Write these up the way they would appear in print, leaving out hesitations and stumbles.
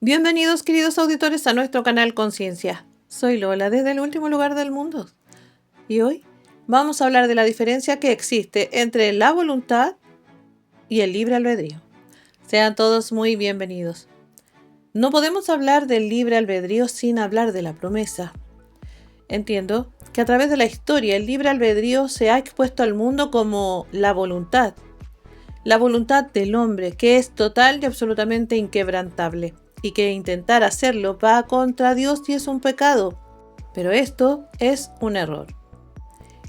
Bienvenidos, queridos auditores, a nuestro canal Conciencia. Soy Lola desde el último lugar del mundo y hoy vamos a hablar de la diferencia que existe entre la voluntad y el libre albedrío. Sean todos muy bienvenidos. No podemos hablar del libre albedrío sin hablar de la promesa. Entiendo que a través de la historia el libre albedrío se ha expuesto al mundo como la voluntad del hombre, que es total y absolutamente inquebrantable, y que intentar hacerlo va contra Dios y es un pecado. Pero esto es un error.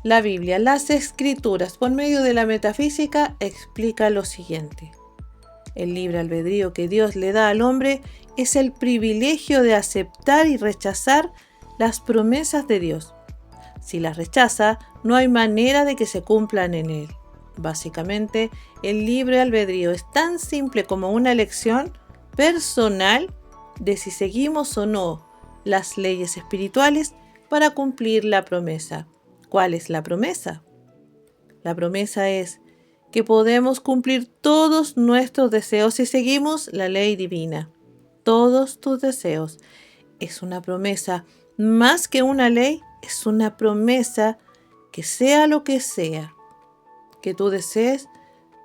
La Biblia, las Escrituras, por medio de la metafísica, explica lo siguiente. El libre albedrío que Dios le da al hombre es el privilegio de aceptar y rechazar las promesas de Dios. Si las rechaza, no hay manera de que se cumplan en él. Básicamente, el libre albedrío es tan simple como una elección personal de si seguimos o no las leyes espirituales para cumplir la promesa. ¿Cuál es la promesa? La promesa es que podemos cumplir todos nuestros deseos si seguimos la ley divina. Todos tus deseos. Es una promesa, más que una ley, es una promesa que sea lo que sea que tú desees,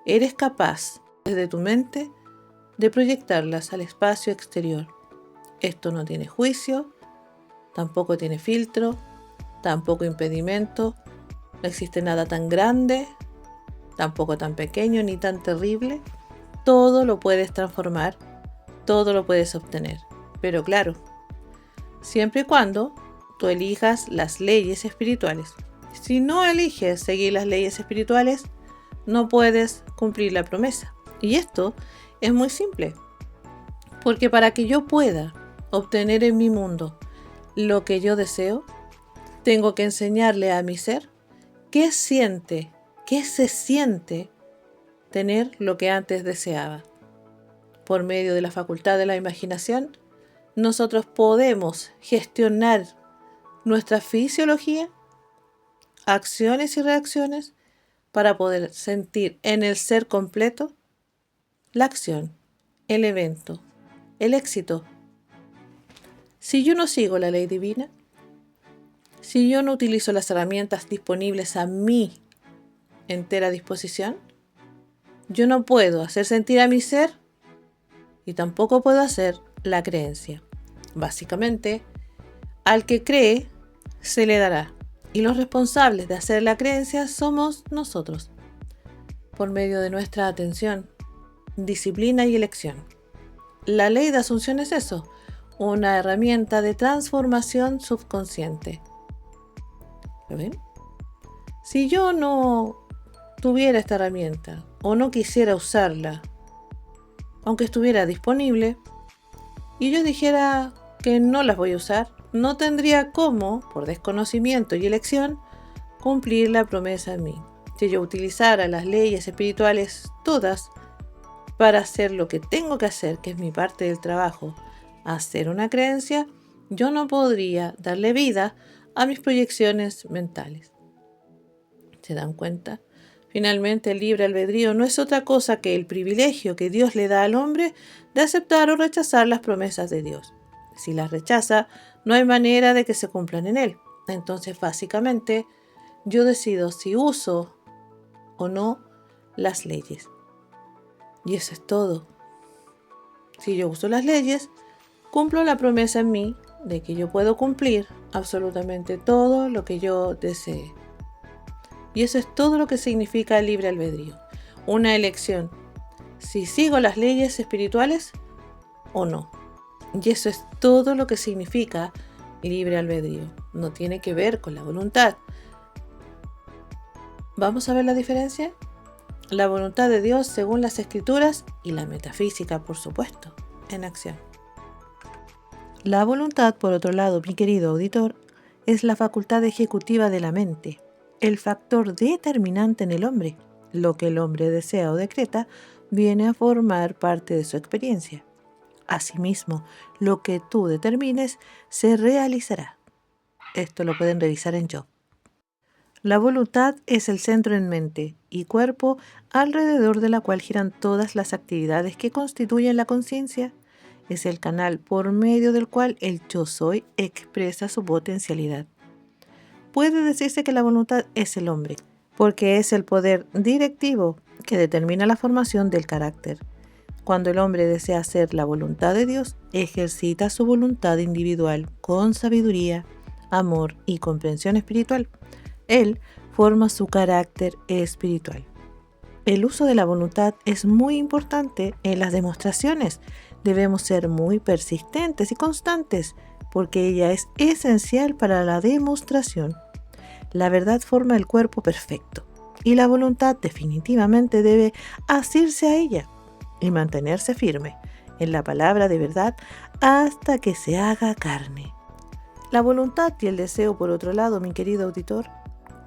eres capaz desde tu mente de proyectarlas al espacio exterior. Esto no tiene juicio, tampoco tiene filtro, tampoco impedimento, no existe nada tan grande, tampoco tan pequeño ni tan terrible. Todo lo puedes transformar, todo lo puedes obtener. Pero claro, siempre y cuando tú elijas las leyes espirituales. Si no eliges seguir las leyes espirituales, no puedes cumplir la promesa. Y esto es muy simple, porque para que yo pueda obtener en mi mundo lo que yo deseo, tengo que enseñarle a mi ser qué se siente tener lo que antes deseaba. Por medio de la facultad de la imaginación, nosotros podemos gestionar nuestra fisiología, acciones y reacciones para poder sentir en el ser completo la acción, el evento, el éxito. Si yo no sigo la ley divina, si yo no utilizo las herramientas disponibles a mi entera disposición, yo no puedo hacer sentir a mi ser y tampoco puedo hacer la creencia. Básicamente, al que cree, se le dará. Y los responsables de hacer la creencia somos nosotros, por medio de nuestra atención, disciplina y elección. La ley de asunción es eso, una herramienta de transformación subconsciente. ¿Lo ven? Si yo no tuviera esta herramienta o no quisiera usarla, aunque estuviera disponible, y yo dijera que no las voy a usar, no tendría cómo, por desconocimiento y elección, cumplir la promesa en mí. Si yo utilizara las leyes espirituales todas para hacer lo que tengo que hacer, que es mi parte del trabajo, hacer una creencia, yo no podría darle vida a mis proyecciones mentales. ¿Se dan cuenta? Finalmente, el libre albedrío no es otra cosa que el privilegio que Dios le da al hombre de aceptar o rechazar las promesas de Dios. Si las rechaza, no hay manera de que se cumplan en él. Entonces, básicamente, yo decido si uso o no las leyes. Y eso es todo. Si yo uso las leyes, cumplo la promesa en mí de que yo puedo cumplir absolutamente todo lo que yo desee. Y eso es todo lo que significa el libre albedrío. Una elección. Si sigo las leyes espirituales o no. Y eso es todo lo que significa libre albedrío. No tiene que ver con la voluntad. ¿Vamos a ver la diferencia? La voluntad de Dios según las Escrituras y la metafísica, por supuesto, en acción. La voluntad, por otro lado, mi querido auditor, es la facultad ejecutiva de la mente, el factor determinante en el hombre. Lo que el hombre desea o decreta viene a formar parte de su experiencia. Asimismo, lo que tú determines se realizará. Esto lo pueden revisar en Job. La voluntad es el centro en mente y cuerpo alrededor de la cual giran todas las actividades que constituyen la conciencia. es el canal por medio del cual el yo soy expresa su potencialidad. Puede decirse que la voluntad es el hombre, porque es el poder directivo que determina la formación del carácter. Cuando el hombre desea hacer la voluntad de Dios, ejercita su voluntad individual con sabiduría, amor y comprensión espiritual. Él forma su carácter espiritual. El uso de la voluntad es muy importante en las demostraciones. Debemos ser muy persistentes y constantes, porque ella es esencial para la demostración. La verdad forma el cuerpo perfecto, y la voluntad definitivamente debe asirse a ella y mantenerse firme en la palabra de verdad hasta que se haga carne. La voluntad y el deseo, por otro lado, mi querido auditor,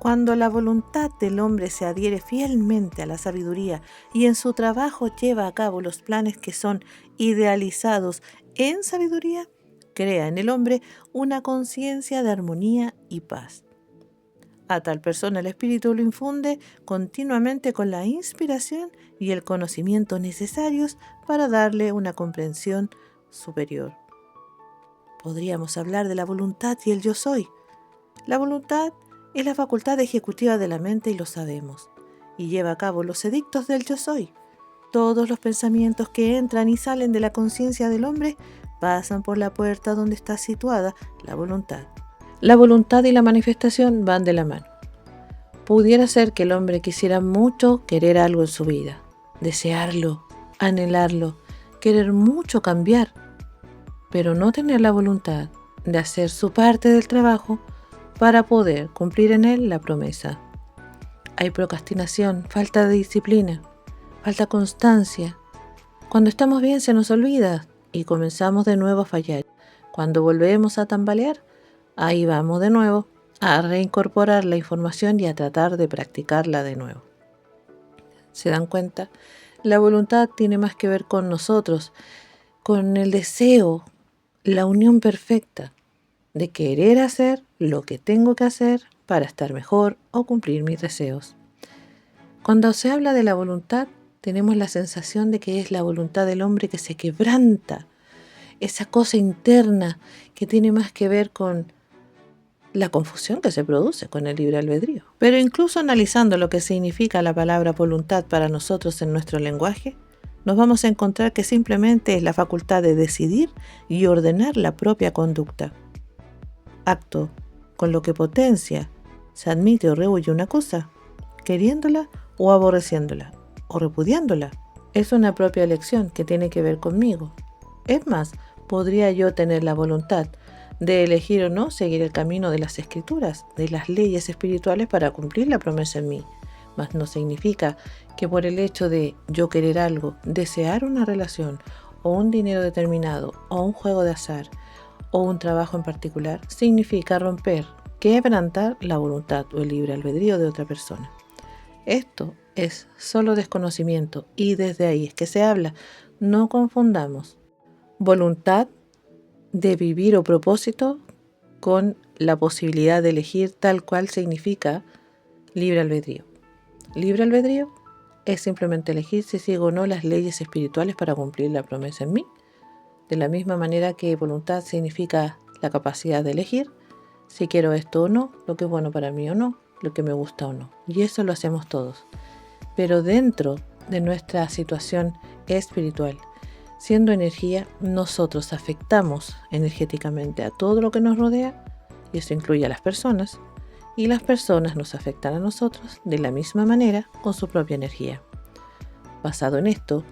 cuando la voluntad del hombre se adhiere fielmente a la sabiduría y en su trabajo lleva a cabo los planes que son idealizados en sabiduría, crea en el hombre una conciencia de armonía y paz. A tal persona el Espíritu lo infunde continuamente con la inspiración y el conocimiento necesarios para darle una comprensión superior. Podríamos hablar de la voluntad y el yo soy. La voluntad es la facultad ejecutiva de la mente y lo sabemos, y lleva a cabo los edictos del yo soy. Todos los pensamientos que entran y salen de la conciencia del hombre pasan por la puerta donde está situada la voluntad. La voluntad y la manifestación van de la mano. Pudiera ser que el hombre quisiera mucho querer algo en su vida, desearlo, anhelarlo, querer mucho cambiar, pero no tener la voluntad de hacer su parte del trabajo para poder cumplir en él la promesa. Hay procrastinación, falta de disciplina, falta constancia. Cuando estamos bien se nos olvida y comenzamos de nuevo a fallar. Cuando volvemos a tambalear, ahí vamos de nuevo a reincorporar la información y a tratar de practicarla de nuevo. ¿Se dan cuenta? La voluntad tiene más que ver con nosotros, con el deseo, la unión perfecta de querer hacer lo que tengo que hacer para estar mejor o cumplir mis deseos. Cuando se habla de la voluntad, tenemos la sensación de que es la voluntad del hombre que se quebranta, esa cosa interna que tiene más que ver con la confusión que se produce con el libre albedrío. Pero incluso analizando lo que significa la palabra voluntad para nosotros en nuestro lenguaje, nos vamos a encontrar que simplemente es la facultad de decidir y ordenar la propia conducta. Acto con lo que potencia, se admite o rehuye una cosa, queriéndola o aborreciéndola, o repudiándola. Es una propia elección que tiene que ver conmigo. Es más, podría yo tener la voluntad de elegir o no seguir el camino de las escrituras, de las leyes espirituales para cumplir la promesa en mí. Mas no significa que por el hecho de yo querer algo, desear una relación, o un dinero determinado, o un juego de azar, o un trabajo en particular, significa romper, quebrantar la voluntad o el libre albedrío de otra persona. Esto es solo desconocimiento y desde ahí es que se habla. No confundamos voluntad de vivir o propósito con la posibilidad de elegir tal cual significa libre albedrío. Libre albedrío es simplemente elegir si sigo o no las leyes espirituales para cumplir la promesa en mí. De la misma manera que voluntad significa la capacidad de elegir si quiero esto o no, lo que es bueno para mí o no, lo que me gusta o no. Y eso lo hacemos todos. Pero dentro de nuestra situación espiritual, siendo energía, nosotros afectamos energéticamente a todo lo que nos rodea, y eso incluye a las personas, y las personas nos afectan a nosotros de la misma manera con su propia energía. Basado en esto,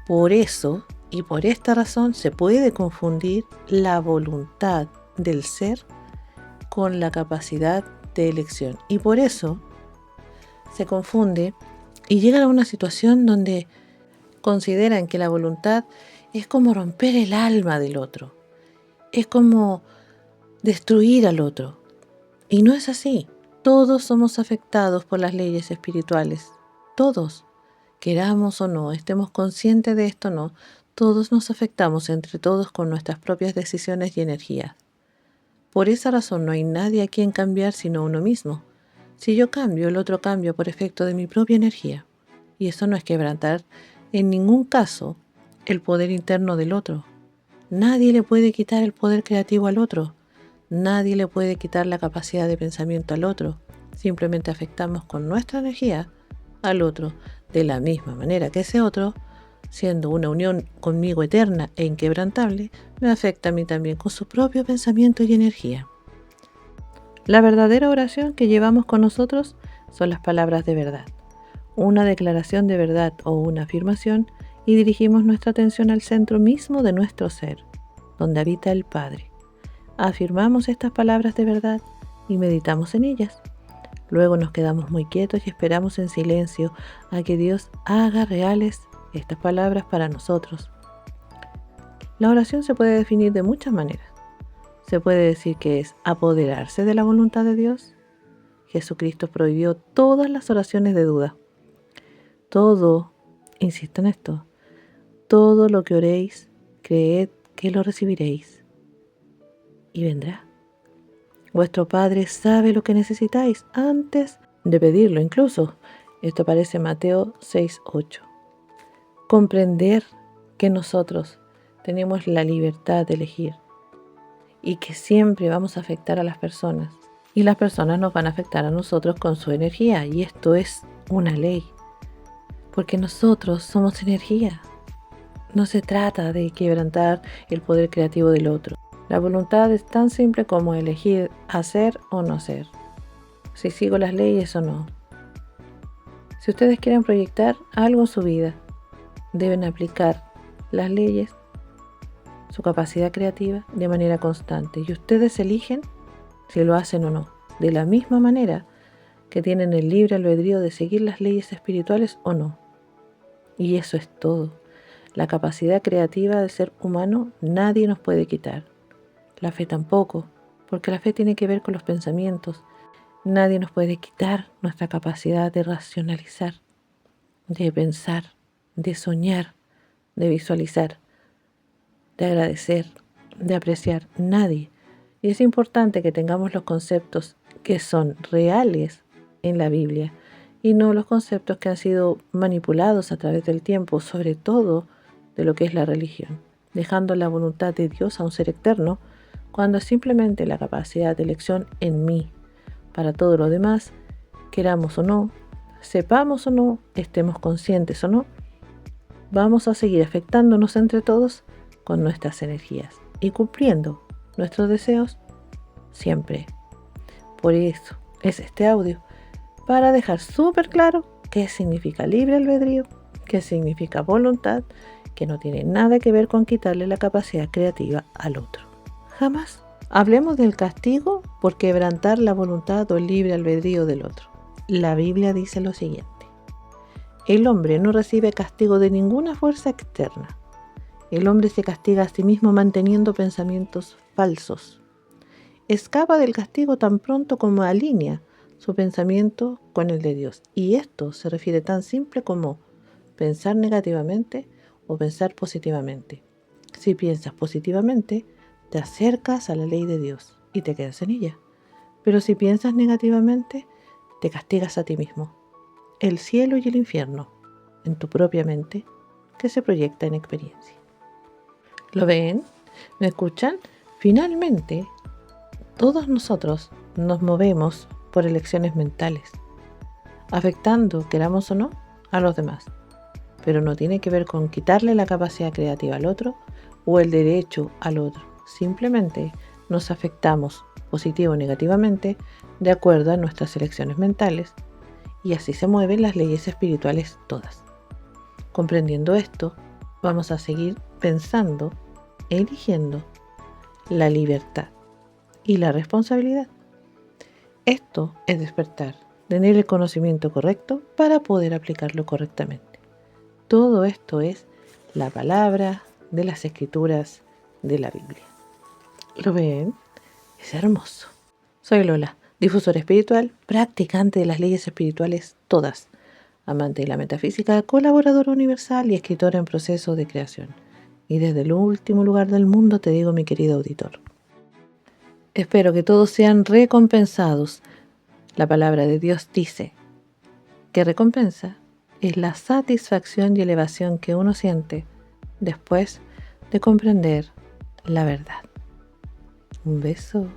por eso y por esta razón se puede confundir la voluntad del ser con la capacidad de elección. Y por eso se confunde y llegan a una situación donde consideran que la voluntad es como romper el alma del otro, es como destruir al otro. Y no es así. Todos somos afectados por las leyes espirituales. Todos, queramos o no, estemos conscientes de esto o no, todos nos afectamos entre todos con nuestras propias decisiones y energías. Por esa razón no hay nadie a quien cambiar sino uno mismo. Si yo cambio, el otro cambia por efecto de mi propia energía. Y eso no es quebrantar en ningún caso el poder interno del otro. Nadie le puede quitar el poder creativo al otro. Nadie le puede quitar la capacidad de pensamiento al otro. Simplemente afectamos con nuestra energía al otro de la misma manera que ese otro, siendo una unión conmigo eterna e inquebrantable, me afecta a mí también con su propio pensamiento y energía. La verdadera oración que llevamos con nosotros son las palabras de verdad, una declaración de verdad o una afirmación, y dirigimos nuestra atención al centro mismo de nuestro ser, donde habita el Padre. Afirmamos estas palabras de verdad y meditamos en ellas. Luego nos quedamos muy quietos y esperamos en silencio a que Dios haga reales estas palabras para nosotros. La oración se puede definir de muchas maneras. Se puede decir que es apoderarse de la voluntad de Dios. Jesucristo prohibió todas las oraciones de duda. Todo, insisto en esto, todo lo que oréis, creed que lo recibiréis y vendrá. Vuestro Padre sabe lo que necesitáis antes de pedirlo incluso. Esto aparece en Mateo 6:8. Comprender que nosotros tenemos la libertad de elegir y que siempre vamos a afectar a las personas y las personas nos van a afectar a nosotros con su energía, y esto es una ley, porque nosotros somos energía. No se trata de quebrantar el poder creativo del otro. La voluntad es tan simple como elegir hacer o no hacer, si sigo las leyes o no. Si ustedes quieren proyectar algo en su vida, deben aplicar las leyes, su capacidad creativa de manera constante, y ustedes eligen si lo hacen o no, de la misma manera que tienen el libre albedrío de seguir las leyes espirituales o no. Y eso es todo. La capacidad creativa del ser humano nadie nos puede quitar. La fe tampoco, porque la fe tiene que ver con los pensamientos. Nadie nos puede quitar nuestra capacidad de racionalizar, de pensar, de soñar, de visualizar, de agradecer, de apreciar. Nadie. Y es importante que tengamos los conceptos que son reales en la Biblia y no los conceptos que han sido manipulados a través del tiempo, sobre todo de lo que es la religión, dejando la voluntad de Dios a un ser externo, cuando es simplemente la capacidad de elección en mí. Para todo lo demás, queramos o no, sepamos o no, estemos conscientes o no, vamos a seguir afectándonos entre todos con nuestras energías y cumpliendo nuestros deseos siempre. Por eso es este audio, para dejar súper claro qué significa libre albedrío, qué significa voluntad, que no tiene nada que ver con quitarle la capacidad creativa al otro. Jamás. Hablemos del castigo por quebrantar la voluntad o el libre albedrío del otro. La Biblia dice lo siguiente: el hombre no recibe castigo de ninguna fuerza externa. El hombre se castiga a sí mismo manteniendo pensamientos falsos. Escapa del castigo tan pronto como alinea su pensamiento con el de Dios. Y esto se refiere tan simple como pensar negativamente o pensar positivamente. Si piensas positivamente, te acercas a la ley de Dios y te quedas en ella. Pero si piensas negativamente, te castigas a ti mismo. El cielo y el infierno, en tu propia mente, que se proyecta en experiencia. ¿Lo ven? ¿Me escuchan? Finalmente, todos nosotros nos movemos por elecciones mentales, afectando, queramos o no, a los demás. Pero no tiene que ver con quitarle la capacidad creativa al otro o el derecho al otro. Simplemente nos afectamos positivo o negativamente de acuerdo a nuestras elecciones mentales, y así se mueven las leyes espirituales todas. Comprendiendo esto, vamos a seguir pensando, eligiendo la libertad y la responsabilidad. Esto es despertar, tener el conocimiento correcto para poder aplicarlo correctamente. Todo esto es la palabra de las escrituras de la Biblia. ¿Lo ven? Es hermoso. Soy Lola, difusora espiritual, practicante de las leyes espirituales todas, amante de la metafísica, colaboradora universal y escritora en proceso de creación. Y desde el último lugar del mundo te digo, mi querido auditor, espero que todos sean recompensados. La palabra de Dios dice que recompensa es la satisfacción y elevación que uno siente después de comprender la verdad. Un beso.